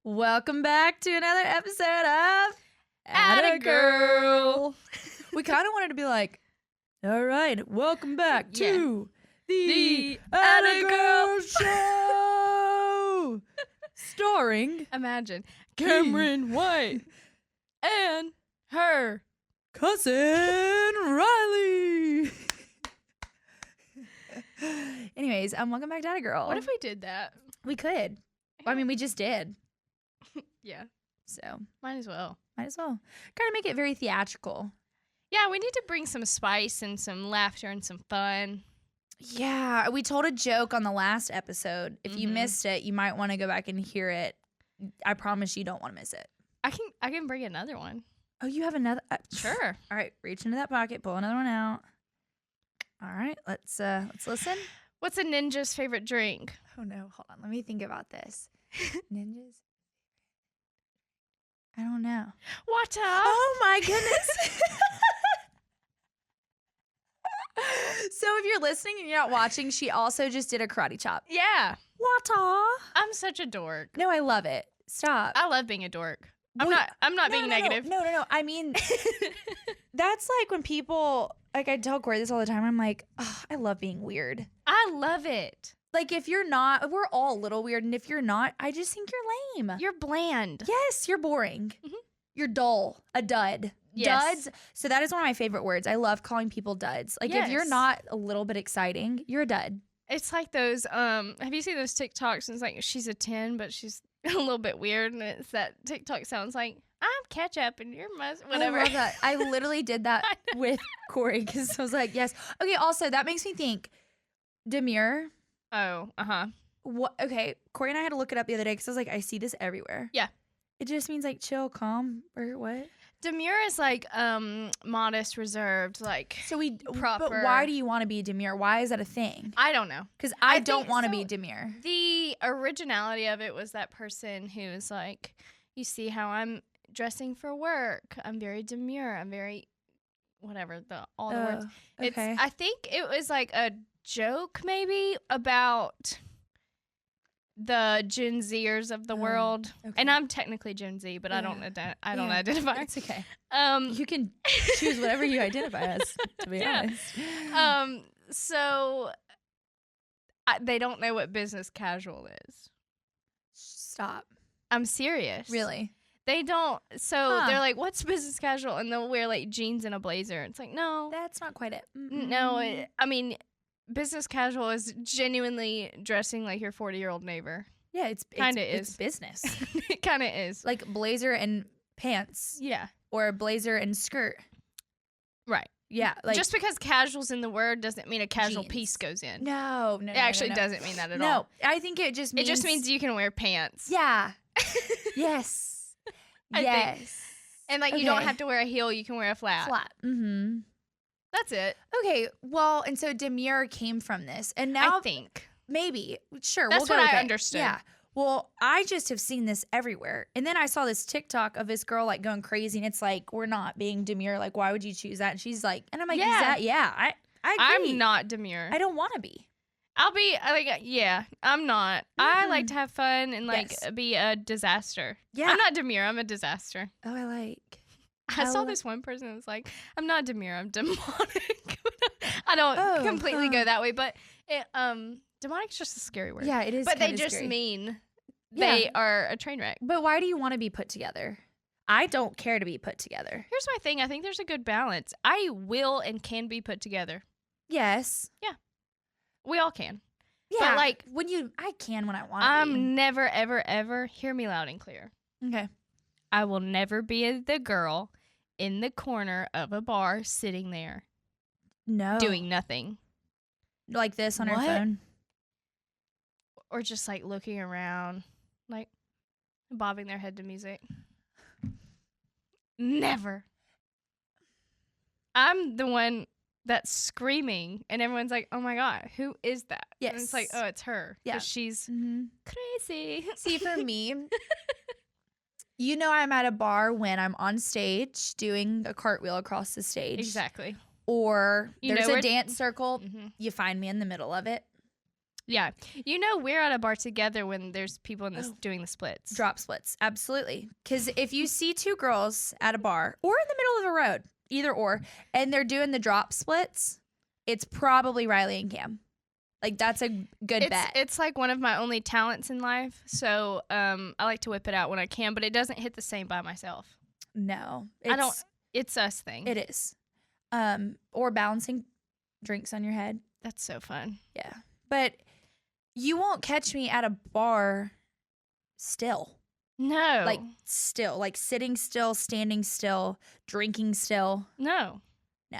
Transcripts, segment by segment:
Welcome back to another episode of AttaGirl. We kind of wanted to be like, all right, welcome back to the AttaGirl show, starring Imagine Cameron White and her cousin Riley. Anyways, welcome back to AttaGirl. What if we did that? We could. I mean, we just did. Yeah. So Might as well. Kind of make it very theatrical. Yeah, we need to bring some spice and some laughter and some fun. Yeah, we told a joke on the last episode. If you missed it, you might want to go back and hear it. I promise you don't want to miss it. I can bring another one. Oh, you have another? Sure. All right, reach into that pocket, pull another one out. All right, let's listen. What's a ninja's favorite drink? Oh no, hold on. Let me think about this. Ninjas? I don't know. Water. Oh my goodness. So if you're listening and you're not watching, she also just did a karate chop. Yeah. Water. I'm such a dork. No, I love it. Stop. I love being a dork. I'm not being negative. No. I mean, that's like when people, like I tell Corey this all the time. I'm like, oh, I love being weird. I love it. Like if you're not, we're all a little weird. And if you're not, I just think you're lame. You're bland. Yes, you're boring. Mhm. You're dull. A dud. Yes. Duds. So that is one of my favorite words. I love calling people duds. Like if you're Yes. not a little bit exciting, you're a dud. It's like those, have you seen those TikToks? And it's like, she's a 10, but she's a little bit weird. And it's that TikTok sounds like, I'm ketchup and you're whatever. I love that. I literally did that with Corey because I was like, yes. Okay, also, that makes me think, Demure. Oh, uh-huh. What? Okay, Corey and I had to look it up the other day because I was like, I see this everywhere. Yeah. It just means like chill, calm, or what? Demure is like modest, reserved, like So proper. But why do you want to be demure? Why is that a thing? I don't know. Because I think don't want to so. be demure. The originality of it was that person who's like, you see how I'm dressing for work. I'm very demure. I'm very whatever all the words. Okay. I think it was like a joke maybe about the Gen Zers of the world. Okay. And I'm technically Gen Z, but I don't identify. It's okay. Um You can choose whatever you identify as, to be Yeah. honest. So they don't know what business casual is. Stop. I'm serious. Really? They don't. So Huh. they're like, what's business casual? And they'll wear like jeans and a blazer. It's like, no. That's not quite it. No. I mean, business casual is genuinely dressing like your 40-year-old neighbor. Yeah, it's business. It kind of is. Like blazer and pants Yeah. or blazer and skirt. Right. Yeah. Like Just because casual's in the word doesn't mean a casual jeans. piece goes in. No. It actually doesn't mean that at all. No, I think it just means. It just means you can wear pants. Yeah. Yes. I yes. think. And like you don't Okay. have to wear a heel, you can wear a flat. Flat. Mm-hmm. That's it. Okay. Well, and so Demure came from this, and now I think. maybe sure. That's we'll go what with I it. understood. Yeah. Well, I just have seen this everywhere, and then I saw this TikTok of this girl like going crazy, and it's like we're not being demure. Like, why would you choose that? And she's like, and I'm like, Yeah. I agree. I'm not demure. I don't want to be. I'll be I'm not. I like to have fun and like Yes. be a disaster. Yeah. I'm not demure, I'm a disaster. Oh, I like. I saw this one person that was like, I'm not demure, I'm demonic. I don't completely go that way, but it, demonic's just a scary word. Yeah, it is. But they kinda just scary. mean Yeah. they are a train wreck. But why do you want to be put together? I don't care to be put together. Here's my thing. I think there's a good balance. I will and can be put together. Yes. We all can. Yeah. But like, I can when I want to. I'm never, ever, ever, hear me loud and clear. Okay. I will never be the girl in the corner of a bar sitting there No. doing nothing. Like this on her What? phone. Or just like looking around, like bobbing their head to music. Never. I'm the one that's screaming and everyone's like, oh my God, who is that? Yes. And it's like, oh, it's her. Yeah. Because she's Mm-hmm. crazy. See, for me, You know I'm at a bar when I'm on stage doing a cartwheel across the stage. Exactly. Or You there's know a where- dance circle. Mm-hmm. You find me in the middle of it. Yeah. You know we're at a bar together when there's people in this doing the splits. Drop splits. Absolutely. Because if you see two girls at a bar or in the middle of a road, either or, and they're doing the drop splits, it's probably Riley and Cam. Like, that's a good bet. It's like one of my only talents in life. So I like to whip it out when I can, but it doesn't hit the same by myself. No. It's us thing. It is. Or balancing drinks on your head. That's so fun. Yeah. But you won't catch me at a bar still. No. Like, still. Like, sitting still, standing still, drinking still. No. No.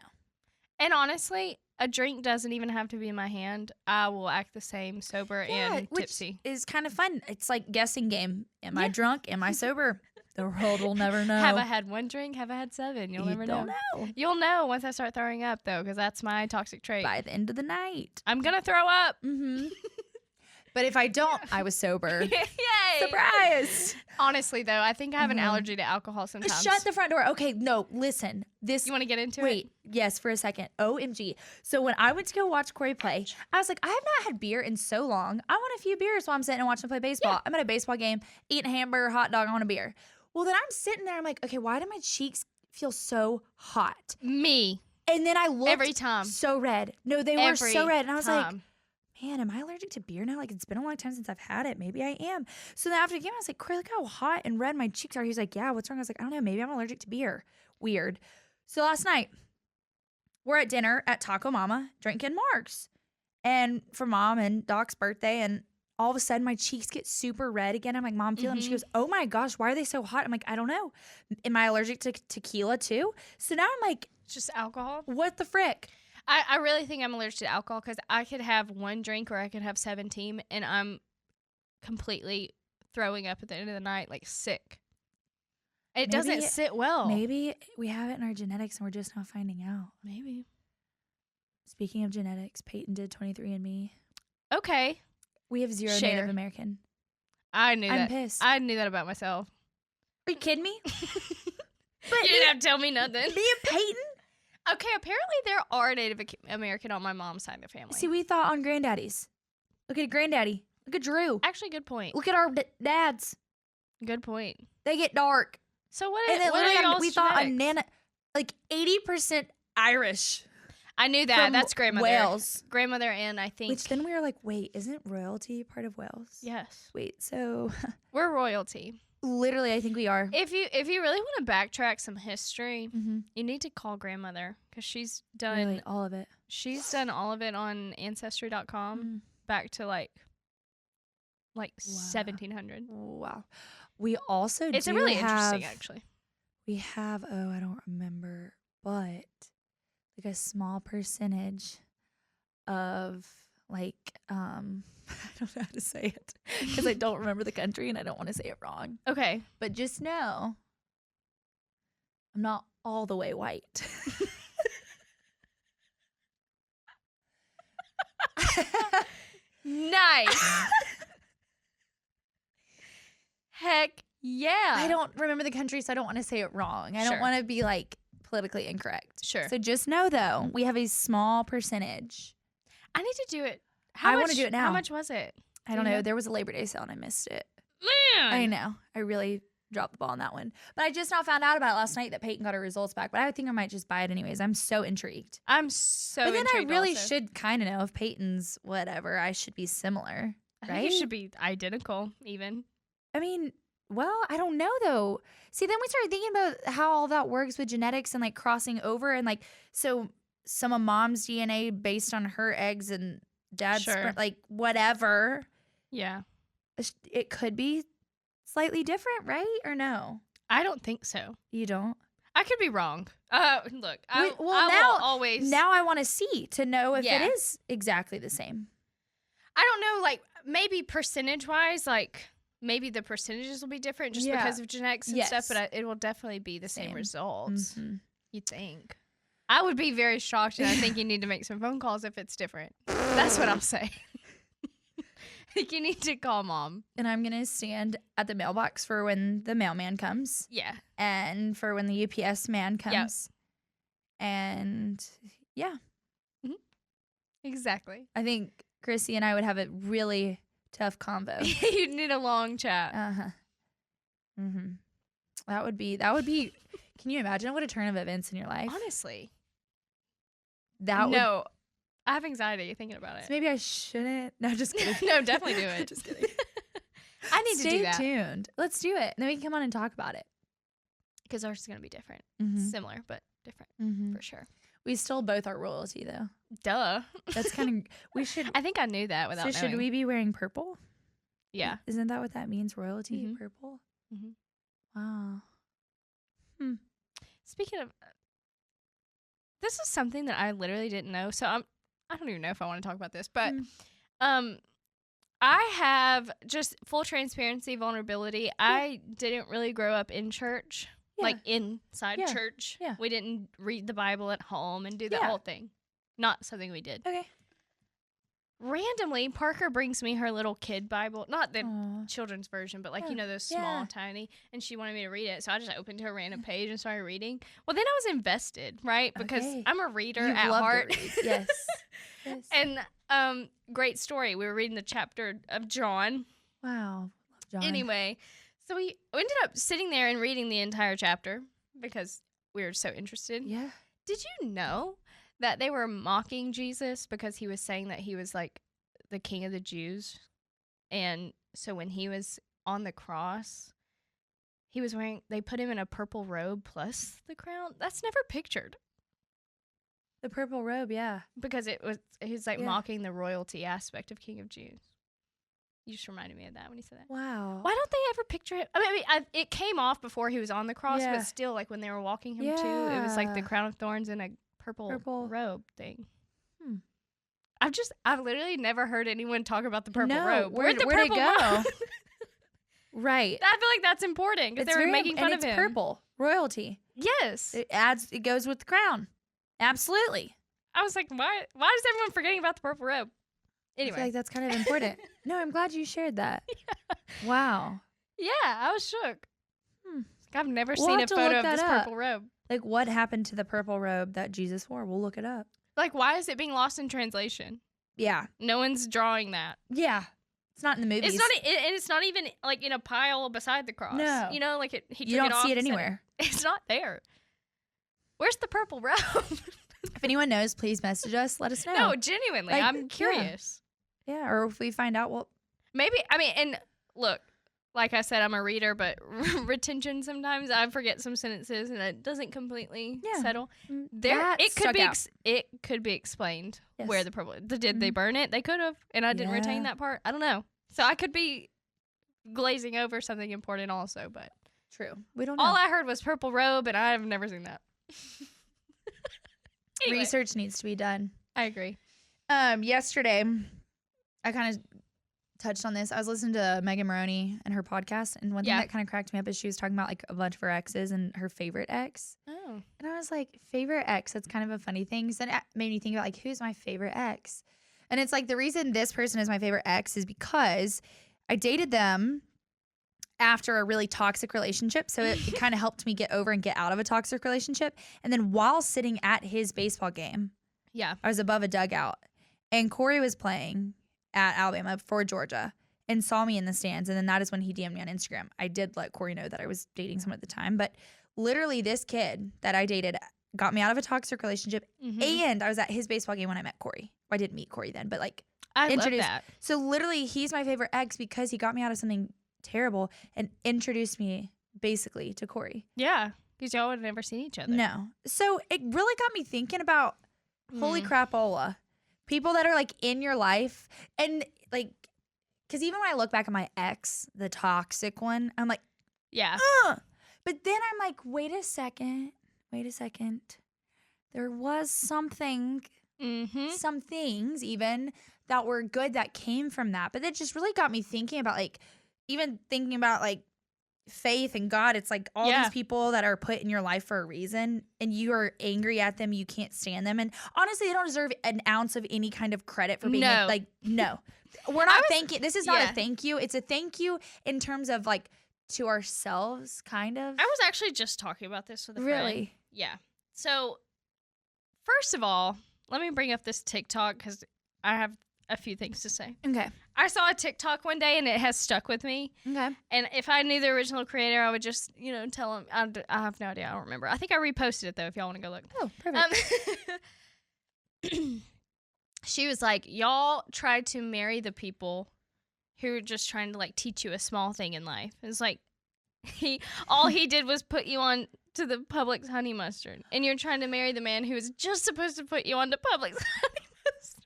And honestly, a drink doesn't even have to be in my hand. I will act the same sober and tipsy. Which is kind of fun. It's like guessing game. Am I drunk? Am I sober? The world will never know. Have I had one drink? Have I had 7? You'll never know. You'll know once I start throwing up, though, because that's my toxic trait. By the end of the night. I'm going to throw up. Mm-hmm. But if I don't, I was sober. Yay! Surprise! Honestly, though, I think I have an allergy to alcohol sometimes. Shut the front door. Okay, no, listen. This. You want to get into it? Wait, yes, for a second. OMG. So when I went to go watch Corey play, I was like, I have not had beer in so long. I want a few beers while I'm sitting and watching him play baseball. Yeah. I'm at a baseball game, eating a hamburger, hot dog, I want a beer. Well, then I'm sitting there, I'm like, okay, why do my cheeks feel like Me. And then I looked Every time. so red. No, they were so Every red. And I was like, time. man, am I allergic to beer now? Like, it's been a long time since I've had it. Maybe I am. So then after the game, I was like, Corey, look how hot and red my cheeks are. He was like, yeah, what's wrong? I was like, I don't know. Maybe I'm allergic to beer. Weird. So last night, we're at dinner at Taco Mama drinking marks. And for Mom and Doc's birthday, and all of a sudden my cheeks get super red again. I'm like, Mom, feel them. She goes, oh my gosh, why are they so hot? I'm like, I don't know. Am I allergic to tequila too? So now I'm like, Just alcohol? what the frick? I really think I'm allergic to alcohol because I could have one drink or I could have 17 and I'm completely throwing up at the end of the night, like sick. It doesn't sit well. Maybe we have it in our genetics and we're just not finding out. Maybe. Speaking of genetics, Peyton did 23andMe. Okay. We have 0 Share. Native American. I knew that. I'm pissed. I knew that about myself. Are you kidding me? But you didn't have to tell me nothing. Me and Peyton? Okay, apparently there are Native American on my mom's side of the family. See, we thought on granddaddies. Look at granddaddy. Look at Drew. Actually, good point. Look at our dads. Good point. They get dark. So what And then what are literally y'all's we thought on genetics? like 80% Irish. I knew that. from That's grandmother. Wales. Grandmother and I think. Which then we were like, wait, isn't royalty part of Wales? Yes. Wait, so We're royalty. literally I think we are. If you really want to backtrack some history, Mm-hmm. you need to call grandmother because she's done Really, all of it. she's done all of it on ancestry.com Mm. back to like Wow. 1700. Wow. We also It's do really have, interesting actually. We have, oh, I don't remember, but like a small percentage of like, I don't know how to say it because I don't remember the country and I don't want to say it wrong. Okay. But just know I'm not all the way white. Nice. Heck yeah. I don't remember the country, so I don't want to say it wrong. I don't Sure. want to be like politically incorrect. Sure. So just know though, we have a small percentage. I need to do it. I wanna do it now. How much was it? I don't Do you know. know? There was a Labor Day sale and I missed it. Man. I know. I really dropped the ball on that one. But I just now found out about it last night that Peyton got her results back. But I think I might just buy it anyways. I'm so intrigued. I'm so But then I intrigued really also. should kind of know if Peyton's whatever. I should be similar, I think right? it should be identical even. I mean, well, I don't know though. See, then we started thinking about how all that works with genetics and like crossing over and like so some of mom's DNA based on her eggs and dad's Sure. sperm, like whatever. Yeah. It could be slightly different, right? Or no? I don't think so. You don't? I could be wrong. Look, I Well, I now- will always. Now I want to see to know if Yeah. it is exactly the same. I don't know, like maybe percentage wise, like maybe the percentages will be different just Yeah. because of genetics and Yes. stuff, but it will definitely be the same Same. results. Mhm. You'd think. I would be very shocked, and I think you need to make some phone calls if it's different. That's what I'll say. You need to call mom. And I'm going to stand at the mailbox for when the mailman comes. Yeah. And for when the UPS man comes. Yep. And yeah. Mm-hmm. Exactly. I think Chrissy and I would have a really tough convo. You'd need a long chat. Uh-huh. Mm-hmm. That would be, can you imagine what a turn of events in your life? Honestly. No. I have anxiety thinking about it. So maybe I shouldn't. No, just kidding. No, definitely do it. Just kidding. I need to do that. Stay tuned. Let's do it. And then we can come on and talk about it. Because ours is going to be different. Mm-hmm. Similar, but different for sure. We still both are royalty, though. Duh. That's kind of, we should. I think I knew that without knowing. So should we be wearing purple? Yeah. Isn't that what that means, royalty, Mm-hmm. purple? Mm-hmm. Wow. Speaking of, this is something that I literally didn't know. So I don't even know if I want to talk about this, but I have just full transparency, vulnerability. Yeah. I didn't really grow up in church, like inside church. Yeah. We didn't read the Bible at home and do the whole thing. Not something we did. Okay. Randomly, Parker brings me her little kid Bible, not the children's version, but like, those small, tiny, and she wanted me to read it. So I just opened to a random page and started reading. Well, then I was invested, right? Because I'm a reader at heart. Yes. Yes. And great story. We were reading the chapter of John. Wow. Love John. Anyway, so we ended up sitting there and reading the entire chapter because we were so interested. Yeah. Did you know that they were mocking Jesus because he was saying that he was like the king of the Jews? And so when he was on the cross, they put him in a purple robe plus the crown. That's never pictured. The purple robe, yeah. Because he's like mocking the royalty aspect of King of Jews. You just reminded me of that when you said that. Wow. Why don't they ever picture it? I mean, it came off before he was on the cross, but still, like when they were walking him too, it was like the crown of thorns and a purple robe thing. I've literally never heard anyone talk about the purple robe. Where'd it go? Right. I feel like that's important because they were making fun of him. It's purple royalty. Yes. It goes with the crown. Absolutely. I was like, why is everyone forgetting about the purple robe? Anyway. I feel like that's kind of important. No, I'm glad you shared that. Yeah. Wow. Yeah, I was shook. I've never seen a photo of this purple robe. Like, what happened to the purple robe that Jesus wore? We'll look it up. Like, why is it being lost in translation? Yeah. No one's drawing that. Yeah. It's not in the movies. It's not even like in a pile beside the cross. No. You know, like he you took don't it off see it anywhere. It's not there. Where's the purple robe? If anyone knows, please message us. Let us know. No, genuinely. Like, I'm curious. Yeah, or if we find out, well. Maybe, I mean, and look, like I said, I'm a reader, but retention sometimes I forget some sentences and it doesn't completely settle. It could be explained where the purple. Did they burn it? They could have, and I didn't retain that part. I don't know. So I could be glazing over something important also, but true. We don't know. All I heard was purple robe, and I've never seen that. Anyway. Research needs to be done. I agree. Yesterday, I kind of touched on this. I was listening to Megan Maroney and her podcast, and one thing that kind of cracked me up is she was talking about like a bunch of her exes and her favorite ex. Oh. And I was like, favorite ex? That's kind of a funny thing. So then it made me think about like, who's my favorite ex? And it's like the reason this person is my favorite ex is because I dated them after a really toxic relationship. So it kind of helped me get over and get out of a toxic relationship. And then while sitting at his baseball game, I was above a dugout, and Corey was playing at Alabama for Georgia and saw me in the stands. And then that is when he DM'd me on Instagram. I did let Corey know that I was dating someone at the time. But literally this kid that I dated got me out of a toxic relationship. And I was at his baseball game when I met Corey. Well, I didn't meet Corey then, but like introduced. Love that. So literally he's my favorite ex because he got me out of something terrible and introduced me basically to Corey. Yeah, because y'all would have never seen each other. No. So it really got me thinking about holy crapola. People that are like in your life, and like, because even when I look back at my ex, the toxic one, I'm like, ugh. But then I'm like, wait a second. There was something, some things even that were good that came from that. But it just really got me thinking about like, even thinking about like faith and God. It's like all Yeah. these people that are put in your life for a reason, and you are angry at them. You can't stand them. And honestly, they don't deserve an ounce of any kind of credit for being No. like, no. We're not thanking. This is not yeah. a thank you. It's a thank you in terms of like to ourselves, kind of. I was actually just talking about this with a friend. Really? Yeah. So, first of all, let me bring up this TikTok because I have a few things to say. Okay. I saw a TikTok one day and it has stuck with me. Okay. And if I knew the original creator, I would just, tell him. I have no idea. I don't remember. I think I reposted it, though, if y'all want to go look. Oh, perfect. She was like, y'all tried to marry the people who are just trying to, like, teach you a small thing in life. It's like, all he did was put you on to the Publix honey mustard. And you're trying to marry the man who was just supposed to put you on to Publix honey mustard.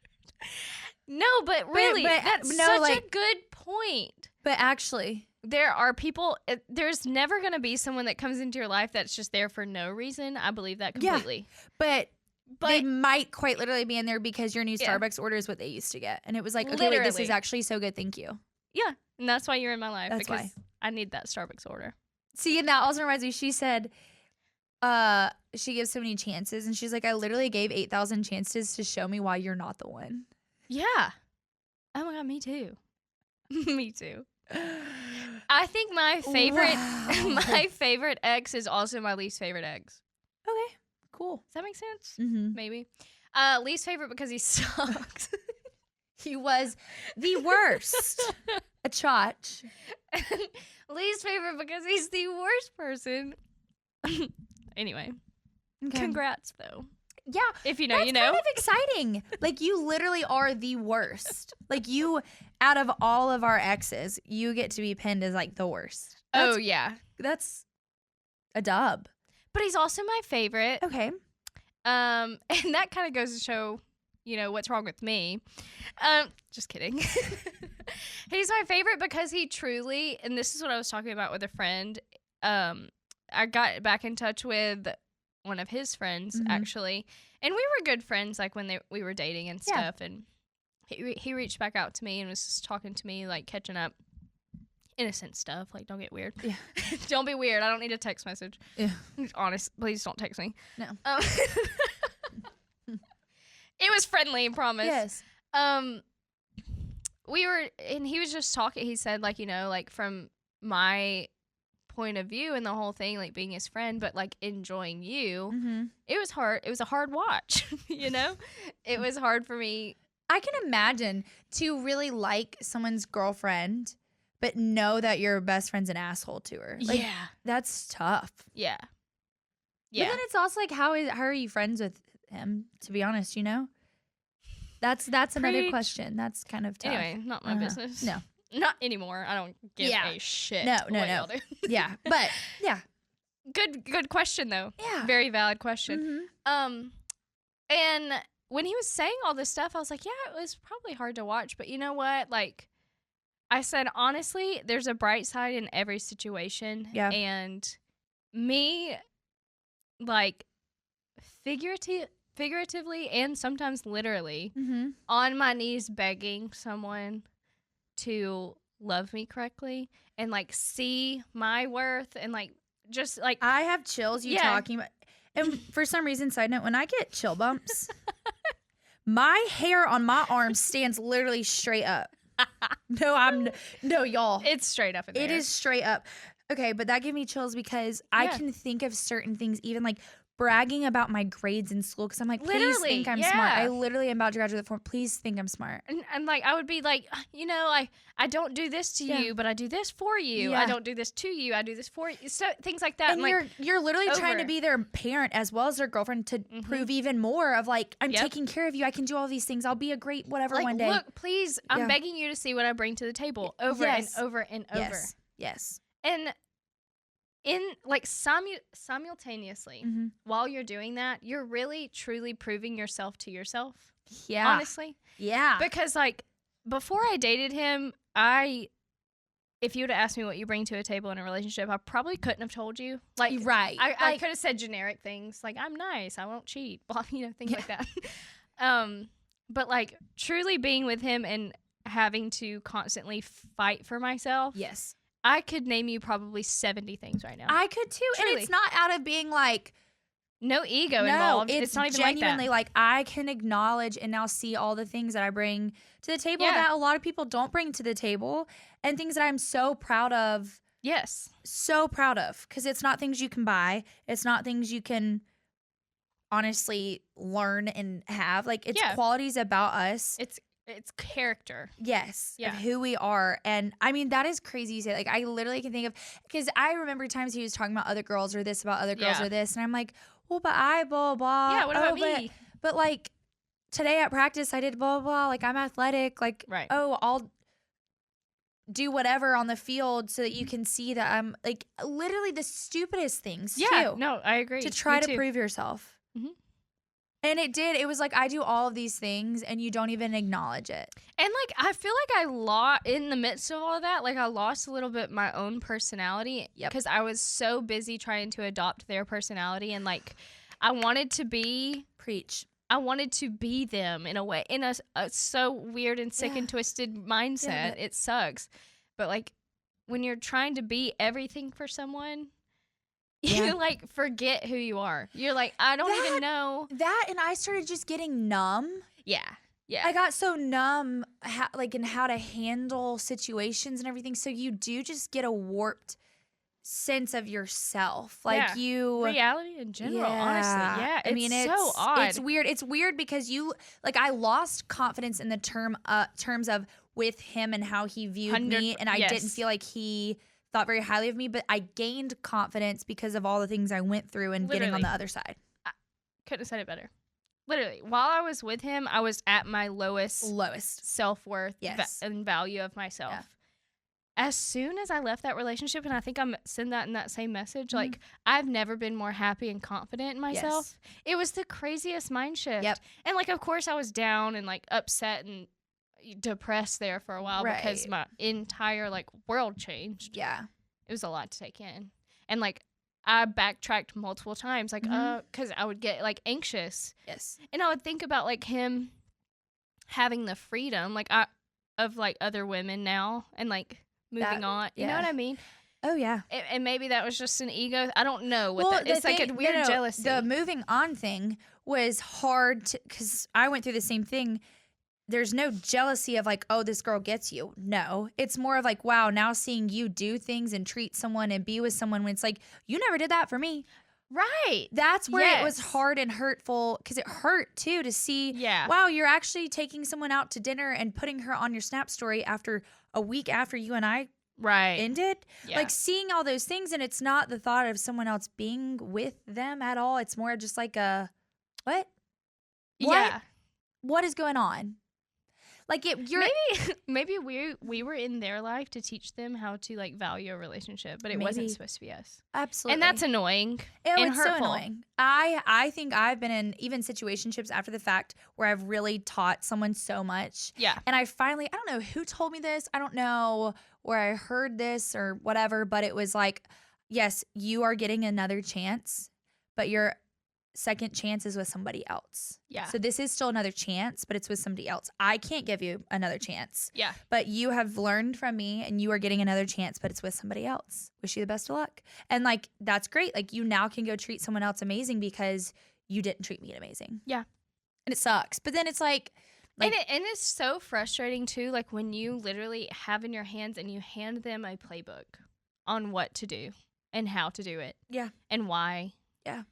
No, but really, that's such a good point. But actually, there are people, there's never going to be someone that comes into your life that's just there for no reason. I believe that completely. Yeah, but they might quite literally be in there because your new Starbucks order is what they used to get. And it was like, okay, wait, this is actually so good. Thank you. Yeah. And that's why you're in my life. That's because why. I need that Starbucks order. See, and that also reminds me, she said she gives so many chances. And she's like, I literally gave 8,000 chances to show me why you're not the one. Yeah. Oh my God, me too. Me too. I think my favorite ex is also my least favorite ex. Okay, cool. Does that make sense? Mm-hmm. Maybe. Least favorite because he sucks. He was the worst. A chotch. Least favorite because he's the worst person. Anyway. Okay. Congrats, though. Yeah. If you know, that's you know. Kind of exciting. Like, you literally are the worst. Like, you, out of all of our exes, you get to be pinned as, like, the worst. Yeah. That's a dub. But he's also my favorite. Okay. And that kind of goes to show, what's wrong with me. Just kidding. He's my favorite because he truly, and this is what I was talking about with a friend. I got back in touch with one of his friends, actually, and we were good friends, like when we were dating and stuff. And he reached back out to me and was just talking to me, like catching up, innocent stuff. Like, don't get weird. Yeah. Don't be weird. I don't need a text message. Yeah. Honest, please don't text me. No. It was friendly, promise. Yes. We were, and he was just talking. He said, like, like from my point of view and the whole thing, like being his friend, but like enjoying you. Mm-hmm. It was hard. It was a hard watch. It was hard for me. I can imagine to really like someone's girlfriend, but know that your best friend's an asshole to her. Like, yeah, that's tough. Yeah. But then it's also like, how are you friends with him? To be honest, that's another question. That's kind of tough. Anyway, not my business. No. Not anymore. I don't give a shit. No. Yeah, but yeah. Good question though. Yeah. Very valid question. Mm-hmm. And when he was saying all this stuff, I was like, yeah, it was probably hard to watch, but you know what? Like I said, honestly, there's a bright side in every situation. Yeah. And me, like figuratively and sometimes literally on my knees begging someone to love me correctly and like see my worth and like just like I have chills talking about, and for some reason, side note, when I get chill bumps, my hair on my arm stands literally straight up. No, y'all, it's straight up in there. It is straight up. Okay, but that gave me chills because I can think of certain things, even like bragging about my grades in school, because I'm like, please think I'm smart. I literally am about to graduate from. Please think I'm smart. And like I would be like, I don't do this to you, but I do this for you. I don't do this to you. I do this for you. So things like that. And you're literally trying to be their parent as well as their girlfriend to prove even more of like, I'm taking care of you. I can do all these things. I'll be a great whatever one day. Look, please, I'm begging you to see what I bring to the table over and over and over. Yes. And in like simultaneously, while you're doing that, you're really truly proving yourself to yourself. Yeah. Honestly. Yeah. Because like before I dated him, if you would have asked me what you bring to a table in a relationship, I probably couldn't have told you. Like, right. I could have said generic things like, I'm nice, I won't cheat, things like that. But like truly being with him and having to constantly fight for myself. Yes. I could name you probably 70 things right now. I could too. Truly. And it's not out of being like, no ego involved. It's not even genuinely like that. I can acknowledge and now see all the things that I bring to the table Yeah. that a lot of people don't bring to the table, and things that I'm so proud of. Yes. So proud of, because it's not things you can buy. It's not things you can honestly learn and have. Like, it's qualities about us. It's character. Yes. Yeah. Of who we are. And I mean, that is crazy you say. Like, I literally can think of, because I remember times he was talking about other girls or this about other girls or this. And I'm like, well, but I blah, blah. Yeah, what about me? But like, today at practice, I did blah, blah. Like, I'm athletic. Like, I'll do whatever on the field so that you can see that I'm like literally the stupidest things too. No, I agree. To try to prove yourself. Mm-hmm. And it did. It was like, I do all of these things and you don't even acknowledge it. And like, I feel like I lost in the midst of all of that. Like, I lost a little bit my own personality because I was so busy trying to adopt their personality. And like, I wanted to be I wanted to be them in a way, in a so weird and sick and twisted mindset. It sucks. But like, when you're trying to be everything for someone, you like forget who you are. You're like, I don't even know that. And I started just getting numb. Yeah. I got so numb, in how to handle situations and everything. So you do just get a warped sense of yourself. Like reality in general, honestly. Yeah. It's so odd. It's weird. It's weird because I lost confidence in the terms of with him and how he viewed me. And I didn't feel like he thought very highly of me, but I gained confidence because of all the things I went through and getting on the other side. I couldn't have said it better. Literally, while I was with him, I was at my lowest self-worth and value of myself. Yeah. As soon as I left that relationship, and I think I'm sending that in that same message, like, I've never been more happy and confident in myself. Yes. It was the craziest mind shift. Yep. And like, of course I was down and like upset and depressed there for a while because my entire like world changed. Yeah. It was a lot to take in. And like, I backtracked multiple times, like, because I would get like anxious. Yes. And I would think about like him having the freedom, like of like other women now and like moving on. You know what I mean? Oh, yeah. And maybe that was just an ego. I don't know. What it's like a weird jealousy. The moving on thing was hard because I went through the same thing. There's no jealousy of like, oh, this girl gets you. No, it's more of like, wow, now seeing you do things and treat someone and be with someone when it's like, you never did that for me. Right. That's where it was hard and hurtful because it hurt too to see, wow, you're actually taking someone out to dinner and putting her on your Snap story after a week after you and I ended. Yeah. Like seeing all those things, and it's not the thought of someone else being with them at all. It's more just like a, what? Yeah. What is going on? Like maybe we were in their life to teach them how to like value a relationship, but it wasn't supposed to be us. Absolutely. And that's annoying and it's hurtful. So annoying. I think I've been in even situationships after the fact where I've really taught someone so much. Yeah. And I finally, I don't know who told me this. I don't know where I heard this or whatever, but it was like, yes, you are getting another chance, but your second chance is with somebody else. Yeah. So this is still another chance, but it's with somebody else. I can't give you another chance. Yeah. But you have learned from me and you are getting another chance, but it's with somebody else. Wish you the best of luck. And like, that's great. Like you now can go treat someone else amazing because you didn't treat me amazing. Yeah. And it sucks. But then it's like and it's so frustrating too, like when you literally have in your hands and you hand them a playbook on what to do and how to do it. Yeah. And why. Yeah.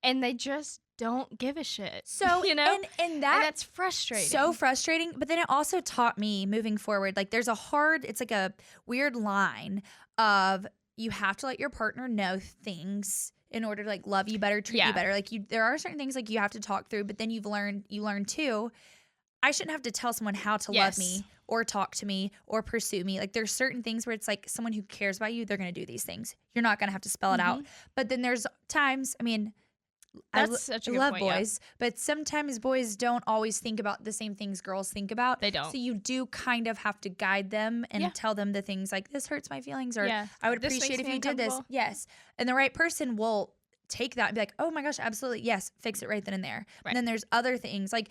And they just don't give a shit. So, you know? And that's frustrating. So frustrating. But then it also taught me moving forward, like there's it's like a weird line of you have to let your partner know things in order to like love you better, treat you better. Like there are certain things like you have to talk through, but then you learn too, I shouldn't have to tell someone how to love me or talk to me or pursue me. Like there's certain things where it's like someone who cares about you, they're going to do these things. You're not going to have to spell it out. But then there's times, I mean, that's such a good love point, boys, but sometimes boys don't always think about the same things girls think about. They don't. So you do kind of have to guide them and tell them the things like, this hurts my feelings, or I would appreciate if you did this. Yes. And the right person will take that and be like, oh my gosh, absolutely. Yes. Fix it right then and there. Right. And then there's other things like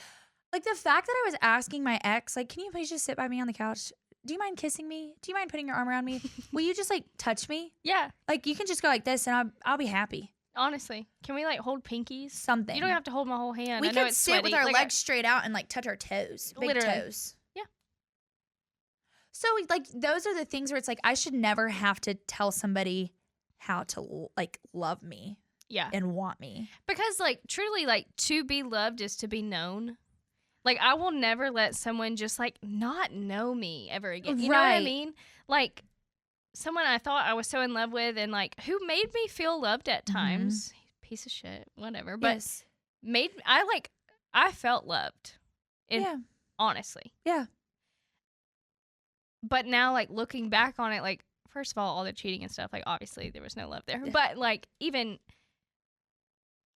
the fact that I was asking my ex, like, can you please just sit by me on the couch do you mind kissing me? Do you mind putting your arm around me? Will you just like touch me? Yeah. Like you can just go like this and I'll be happy. Honestly, can we like hold pinkies? Something. You don't have to hold my whole hand. We I know could it's sit sweaty. with our Like, legs straight out and like touch our toes, big Literally. toes. Yeah. So like those are the things where it's like I should never have to tell somebody how to like love me. Yeah. And want me. Because like truly like to be loved is to be known. Like I will never let someone just like not know me ever again. You know what I mean? Like someone I thought I was so in love with and like who made me feel loved at times. Piece of shit, whatever. But I felt loved. Honestly. Yeah. But now like looking back on it, like first of all the cheating and stuff, like obviously there was no love there. But like even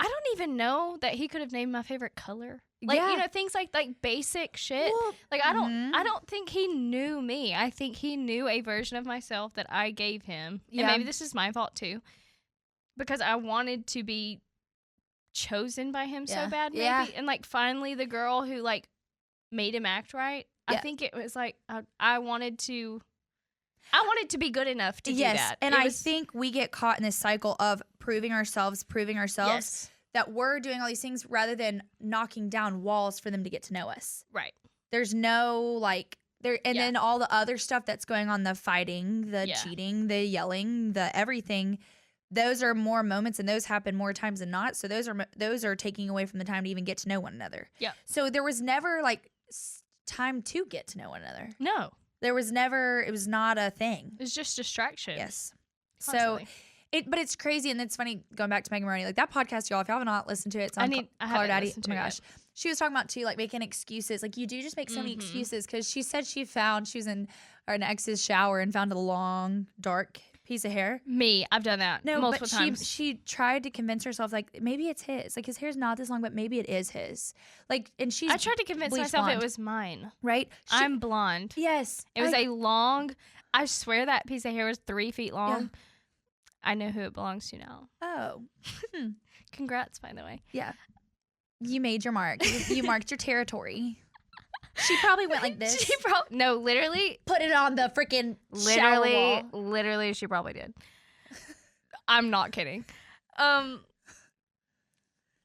I don't even know that he could have named my favorite color. Like, you know, things like basic shit. Well, like I don't think he knew me. I think he knew a version of myself that I gave him. Yeah. And maybe this is my fault too. Because I wanted to be chosen by him so bad, maybe. Yeah. And like finally the girl who like made him act right. Yeah. I think it was like I wanted to be good enough to do that. And I think we get caught in this cycle of proving ourselves, that we're doing all these things rather than knocking down walls for them to get to know us. Right. There's no like there, and then all the other stuff that's going on, the fighting, the cheating, the yelling, the everything. Those are more moments, and those happen more times than not. So those are taking away from the time to even get to know one another. Yeah. So there was never like time to get to know one another. No. There was never. It was not a thing. It was just distraction. Yes. Constantly. So. But it's crazy, and it's funny going back to Megan Maroney. Like that podcast, y'all, if y'all have not listened to it, it's on Call Her Daddy. Oh my gosh. She was talking about too, like making excuses. Like you do just make so many excuses because she said she was in an ex's shower and found a long, dark piece of hair. I've done that multiple times. She tried to convince herself like maybe it's his. Like his hair's not this long, but maybe it is his. Like, and I tried to convince myself blonde. It was mine. Right? I'm blonde. Yes. It was a long. I swear that piece of hair was 3 feet long. Yeah. I know who it belongs to now. Oh. Congrats, by the way. Yeah. You made your mark. You marked your territory. She probably went like this. No, literally. Put it on the freaking shower wall. Literally, she probably did. I'm not kidding.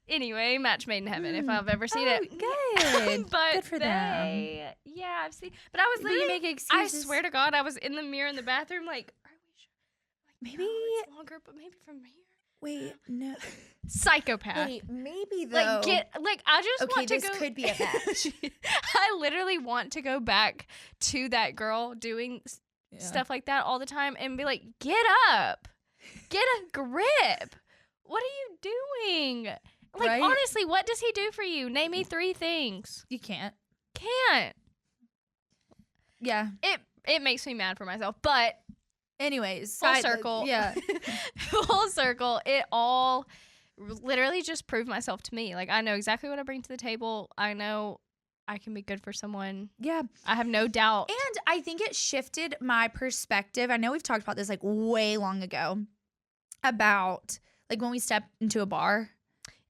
Anyway, match made in heaven if I've ever seen it. Good. But good for them. Yeah, I've seen. But I was literally. You make excuses. I swear to God, I was in the mirror in the bathroom like. Maybe no, it's longer, but maybe from here. Wait, no. Psychopath. Wait, maybe though. I just want to go. This could be a match. I literally want to go back to that girl doing stuff like that all the time and be like, get up, get a grip. What are you doing? Like honestly, what does he do for you? Name me 3 things. You can't. Yeah. It makes me mad for myself, but. Anyways, full circle. Full circle. It all literally just proved myself to me. Like I know exactly what I bring to the table. I know I can be good for someone. Yeah. I have no doubt. And I think it shifted my perspective. I know we've talked about this like way long ago about like when we step into a bar.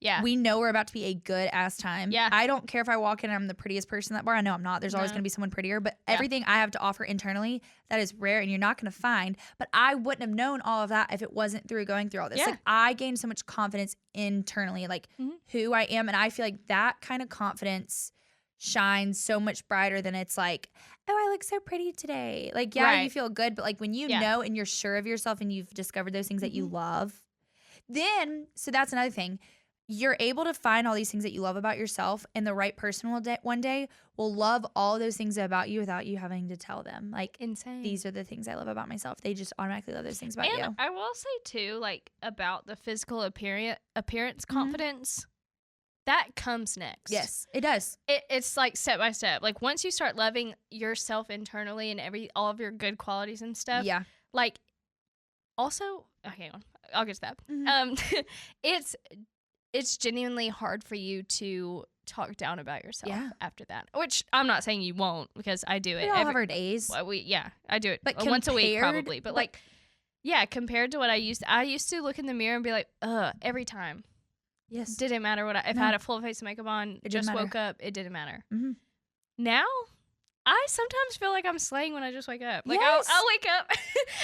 Yeah. We know we're about to be a good ass time. Yeah. I don't care if I walk in and I'm the prettiest person in that bar. I know I'm not. There's always going to be someone prettier. But everything I have to offer internally, that is rare and you're not going to find. But I wouldn't have known all of that if it wasn't through going through all this. Yeah. Like I gained so much confidence internally, like who I am. And I feel like that kind of confidence shines so much brighter than it's like, oh, I look so pretty today. Like, yeah, you feel good. But like when you know and you're sure of yourself and you've discovered those things that you love, then, so that's another thing. You're able to find all these things that you love about yourself, and the right person one day will love all those things about you without you having to tell them. Like, insane. These are the things I love about myself. They just automatically love those things about you. I will say too, like about the physical appearance confidence, that comes next. Yes, it does. It's like step by step. Like once you start loving yourself internally and all of your good qualities and stuff. Yeah. Like, also, hang on, I'll get to that. It's genuinely hard for you to talk down about yourself after that. Which I'm not saying you won't, because I do it. We all have our days. Well, I do it once a week probably. But like, compared to what I used to look in the mirror and be like, every time. Yes. Didn't matter if I had a full face of makeup on, just woke up, it didn't matter. Mm-hmm. Now, I sometimes feel like I'm slaying when I just wake up. Like, Yes. I'll wake up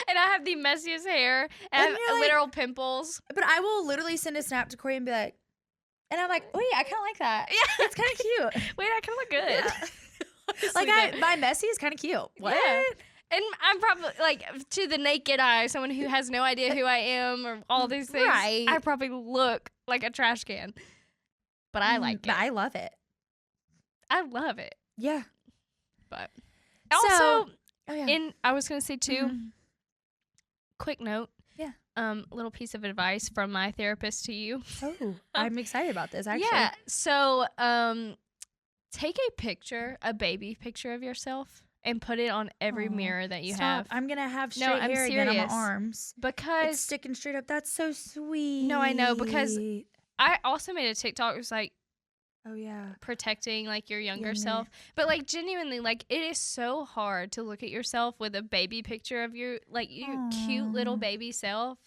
and I have the messiest hair and I And have you're like- literal pimples. But I will literally send a snap to Corey and be like, and I'm like, wait, I kind of like that. Yeah. It's kind of cute. Wait, I kind of look good. Yeah. Honestly, Like, but- my messy is kind of cute. What? Yeah. And I'm probably, like, to the naked eye, someone who has no idea who I am or all these things, Right. I probably look like a trash can. But I like But it. I love it. I love it. Yeah. But So- also, Oh, yeah. I was going to say, too, Mhm. quick note. Yeah. A little piece of advice from my therapist to you. Oh, I'm excited about this, actually. Yeah. So, take a picture, a baby picture of yourself, and put it on every Aw, mirror that you Stop. have. I'm going to have No, straight I'm hair again on my serious. arms. It's Because sticking straight up. That's so sweet. No, I know, because I also made a TikTok. It was like Oh, yeah. protecting like your younger Younger. self. But like genuinely, like it is so hard to look at yourself with a baby picture of your cute little Aw. baby self.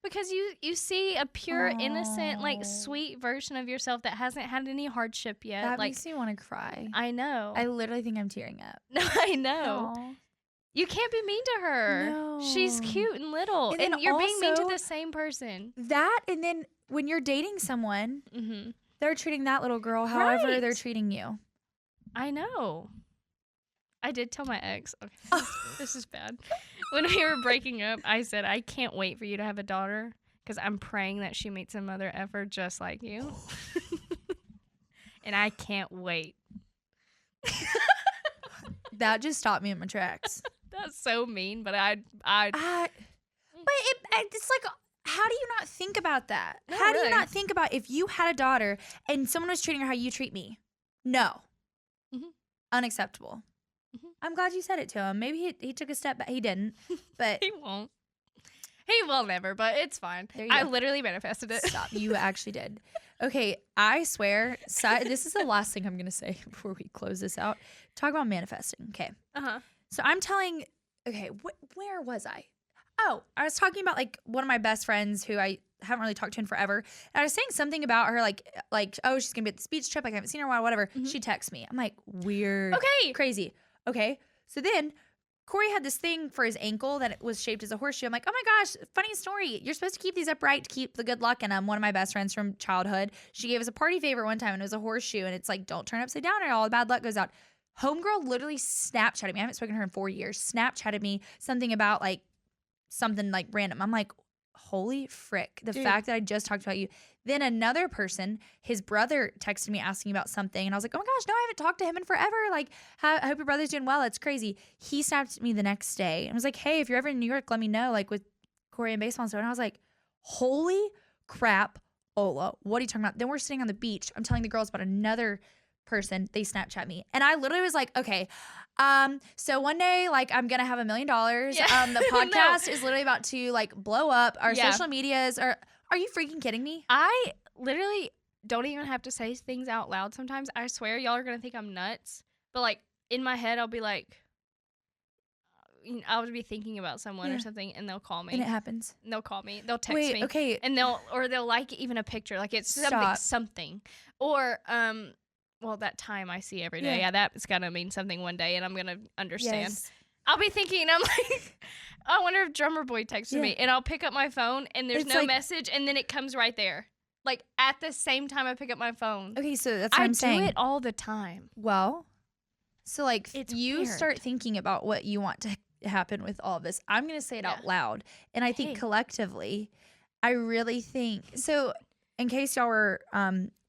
Because you see a pure, innocent, like Aw. sweet version of yourself that hasn't had any hardship yet. That like makes me want to cry. I know. I literally think I'm tearing up. No, I know. Aw. You can't be mean to her. She's No. cute and little. And And, then you're being mean to also- the same person. That, and then when you're dating someone, Mm-hmm. they're treating that little girl however they're Right. treating you. I know. I did tell my ex. Okay, this is bad. When we were breaking up, I said, I can't wait for you to have a daughter because I'm praying that she meets a mother effer just like you. And I can't wait. That just stopped me in my tracks. That's so mean, but But it's like, how do you not think about that? No, How do really. you not think about if you had a daughter and someone was treating her how you treat me? No. Mhm. Unacceptable. Mhm. I'm glad you said it to him. Maybe he took a step back. He didn't. But he won't. He will never, but it's fine. There you I go. literally manifested it. stop. You actually did. Okay, I swear, this is the last thing I'm going to say before we close this out. Talk about manifesting. Okay. Uh-huh. So I'm telling, okay, where was I? Oh, I was talking about like one of my best friends who I haven't really talked to in forever. And I was saying something about her, like, oh, she's gonna be at this beach trip. Like, I haven't seen her in a while, whatever. Mhm. She texts me. I'm like, weird. Okay. Crazy. Okay. So then Corey had this thing for his ankle that was shaped as a horseshoe. I'm like, oh my gosh, funny story. You're supposed to keep these upright to keep the good luck in them. One of my best friends from childhood, she gave us a party favor one time and it was a horseshoe. And it's like, don't turn upside down or all the bad luck goes out. Homegirl literally Snapchatted me. I haven't spoken to her in 4 years. Snapchatted me something about like something like random. I'm like, holy frick. The Dude. fact that I just talked about you. Then another person, his brother texted me asking about something. And I was like, oh my gosh, no, I haven't talked to him in forever. Like, I hope your brother's doing well. It's crazy. He snapped me the next day and was like, hey, if you're ever in New York, let me know, like with Corey and baseball and stuff. And I was like, holy crap, Ola, what are you talking about? Then we're sitting on the beach. I'm telling the girls about another person. They Snapchat me. And I literally was like, okay, so one day, like, I'm gonna have $1 million. Yeah. The podcast is literally about to like blow up. Our Yeah. social medias are you freaking kidding me? I literally don't even have to say things out loud sometimes. I swear y'all are going to think I'm nuts. But like in my head, I'll be like, I'll be thinking about someone Yeah. or something and they'll call me. And it happens. And they'll call me. They'll text Wait, me. okay. And they'll like even a picture. Like it's Stop. something. Or, well, that time I see every day. Yeah. Yeah, that's got to mean something one day and I'm going to understand. Yes. I'll be thinking, I'm like, I wonder if Drummer Boy texted Yeah. me. And I'll pick up my phone and there's It's no like- message and then it comes right there. Like at the same time I pick up my phone. Okay, so that's what I I'm do saying. it all the time. Well, so like It's you weird. start thinking about what you want to happen with all of this. I'm going to say it out Yeah. loud. And I think Hey. collectively, I really think so. In case y'all were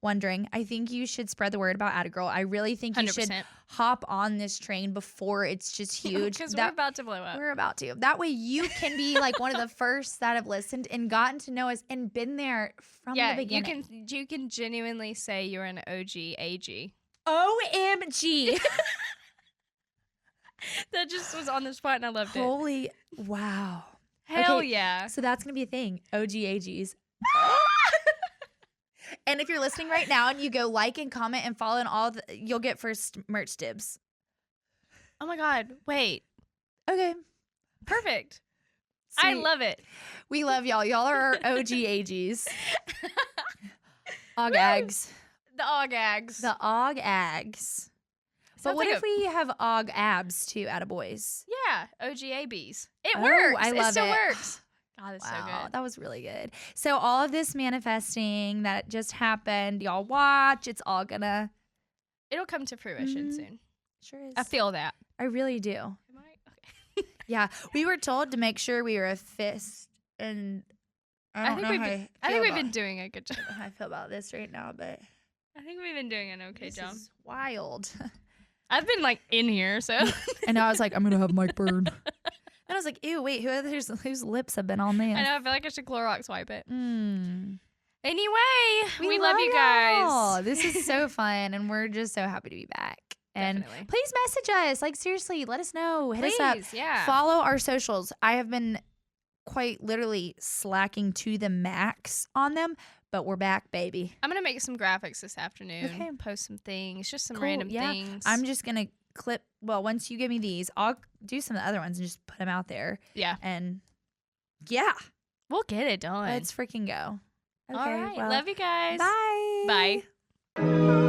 wondering, I think you should spread the word about AttaGirl. I really think you 100%. should hop on this train before it's just huge. Because we're about to blow up. We're about to. That way you can be like one of the first that have listened and gotten to know us and been there from the Yeah, beginning. you can genuinely say you're an OG AG. OMG. That just was on the spot and I loved it. Holy wow. Hell okay. yeah. So that's going to be a thing. OGAGs. And if you're listening right now and you go like and comment and follow and all, you'll get first merch dibs. Oh my God. Wait. Okay. Perfect. I Sweet. love it. We love y'all. Y'all are our OGAGs. OGAGs. The OGAGs. The OGAGs. But what Sounds if we have OG abs too, attaboys? Yeah, OGABs. It Oh, works. I love it still it. works. God, it's so Wow, good. that was really good. So all of this manifesting that just happened, y'all watch. It's all gonna. It'll come to fruition Mhm. soon. Sure is. I feel that. I really do. Am I? Okay. Yeah, we were told to make sure we were a fist, and I don't know I think we've been doing a good job. how I feel about this right now, but I think we've been doing an okay this job. is wild. I've been like in here, so And now I was like, I'm gonna have Mike burn. And I was like, ew, wait, whose lips have been on this? I know. I feel like I should Clorox wipe it. Mm. Anyway, we love you guys. y'all. This is so fun, and we're just so happy to be back. And Definitely. please message us. Like, seriously, let us know. Hit us up. Please, yeah. Follow our socials. I have been quite literally slacking to the max on them, but we're back, baby. I'm gonna make some graphics this afternoon. Okay. Post some things, just some Cool, random yeah. things. I'm just going to clip. Well, once you give me these, I'll do some of the other ones and just put them out there. Yeah, And yeah, we'll get it done. let's freaking go. Okay, All right. well, Love you guys. bye. Bye.